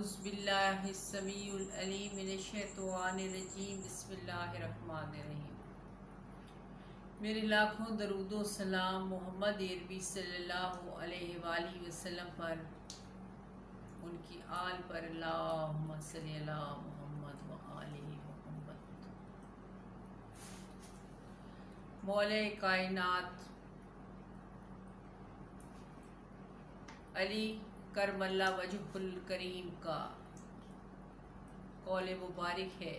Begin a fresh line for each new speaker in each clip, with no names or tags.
اعوذ باللہ السمیع العلیم من الشیطان الرجیم بسم اللہ الرحمن الرحیم۔ میرے لاکھوں درود و سلام محمد عربی صلی اللہ علیہ وآلہ وسلم پر، ان کی آل پر، اللہم صلی علی محمد و آلہ محمد۔ مولا کائنات علی کرم اللہ وجہ الکریم کا قول مبارک ہے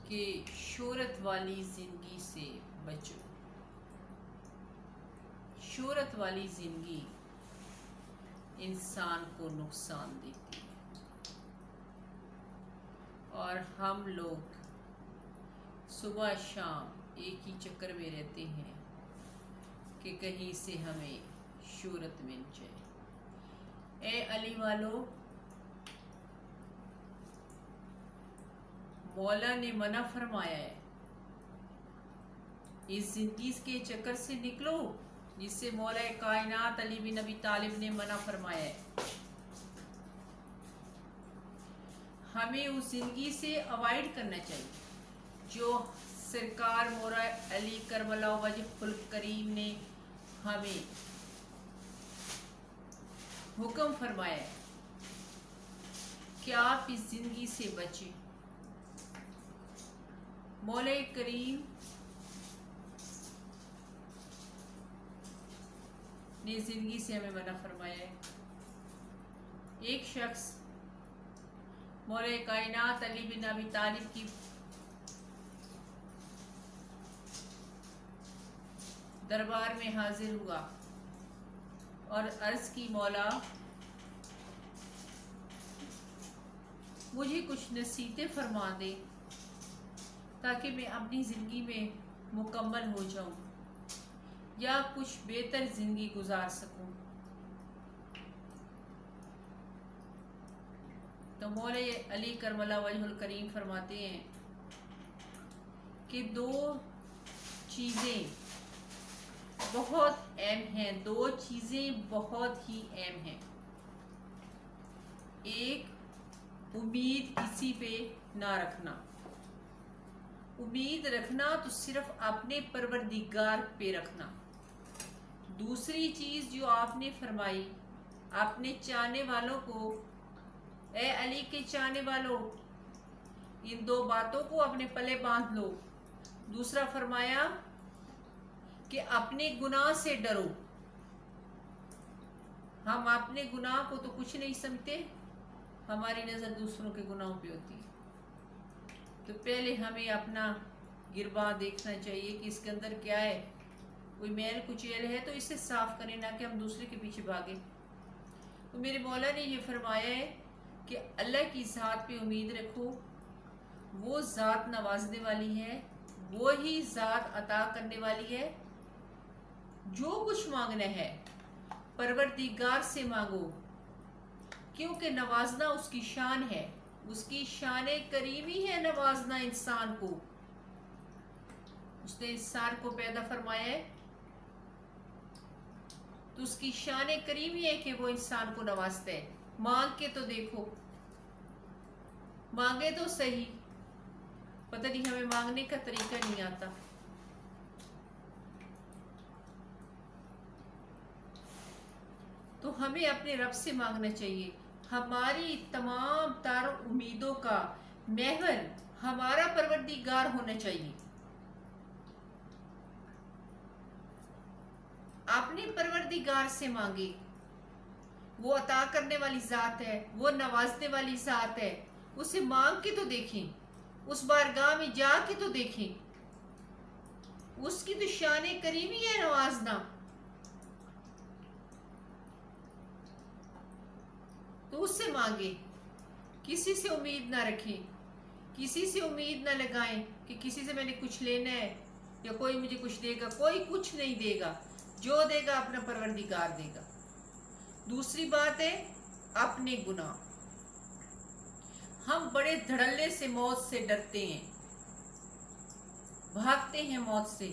کہ شہرت والی زندگی سے بچو۔ شہرت والی زندگی انسان کو نقصان دیتی ہے، اور ہم لوگ صبح شام ایک ہی چکر میں رہتے ہیں کہ کہیں سے ہمیں شہرت مل جائے۔ اے علی والو، مولا نے منع فرمایا ہے، اس زندگی کے چکر سے نکلو جس سے مولا کائنات علی بن ابی طالب نے منع فرمایا ہے۔ ہمیں اس زندگی سے اوائڈ کرنا چاہیے جو سرکار مولا علی کرم اللہ وجہ الکریم نے ہمیں حکم فرمایا ہے کہ آپ اس زندگی سے بچیں۔ مولا کریم نے زندگی سے ہمیں منع فرمایا ہے۔ ایک شخص مولا کائنات علی بن ابی طالب کی دربار میں حاضر ہوا اور عرض کی، مولا مجھے کچھ نصیحتیں فرما دے تاکہ میں اپنی زندگی میں مکمل ہو جاؤں یا کچھ بہتر زندگی گزار سکوں۔ تو مولا علی کرم اللہ وجہ الکریم فرماتے ہیں کہ دو چیزیں بہت اہم ہیں، دو چیزیں بہت ہی اہم ہیں۔ ایک، امید کسی پہ نہ رکھنا۔ امید رکھنا تو صرف اپنے پروردگار پہ رکھنا۔ دوسری چیز جو آپ نے فرمائی، اپنے چاہنے والوں کو، اے علی کے چاہنے والوں، ان دو باتوں کو اپنے پلے باندھ لو۔ دوسرا فرمایا کہ اپنے گناہ سے ڈرو۔ ہم اپنے گناہ کو تو کچھ نہیں سمجھتے، ہماری نظر دوسروں کے گناہوں پہ ہوتی ہے۔ تو پہلے ہمیں اپنا گربان دیکھنا چاہیے کہ اس کے اندر کیا ہے، کوئی میل کچیل ہے تو اسے صاف کریں، نہ کہ ہم دوسرے کے پیچھے بھاگیں۔ تو میرے مولا نے یہ فرمایا ہے کہ اللہ کی ذات پہ امید رکھو، وہ ذات نوازنے والی ہے، وہی ذات عطا کرنے والی ہے۔ جو کچھ مانگنا ہے پروردگار سے مانگو، کیونکہ نوازنا اس کی شان ہے، اس کی شان کریمی ہے نوازنا انسان کو۔ اس نے انسان کو پیدا فرمایا ہے تو اس کی شان کریمی ہے کہ وہ انسان کو نوازتا ہے۔ مانگ کے تو دیکھو، مانگے تو صحیح، پتہ نہیں ہمیں مانگنے کا طریقہ نہیں آتا۔ تو ہمیں اپنے رب سے مانگنا چاہیے۔ ہماری تمام تر امیدوں کا محور ہمارا پروردگار ہونا چاہیے۔ اپنے پروردگار سے مانگے، وہ عطا کرنے والی ذات ہے، وہ نوازنے والی ذات ہے۔ اسے مانگ کے تو دیکھیں، اس بارگاہ میں جا کے تو دیکھیں، اس کی تو شان کریمی ہے نوازنا۔ تو اس سے مانگے، کسی سے امید نہ رکھیں، کسی سے امید نہ لگائیں کہ کسی سے میں نے کچھ لینا ہے یا کوئی مجھے کچھ دے گا۔ کوئی کچھ نہیں دے گا، جو دے گا اپنا پروردگار دے گا۔ دوسری بات ہے اپنے گناہ۔ ہم بڑے دھڑلے سے موت سے ڈرتے ہیں، بھاگتے ہیں موت سے۔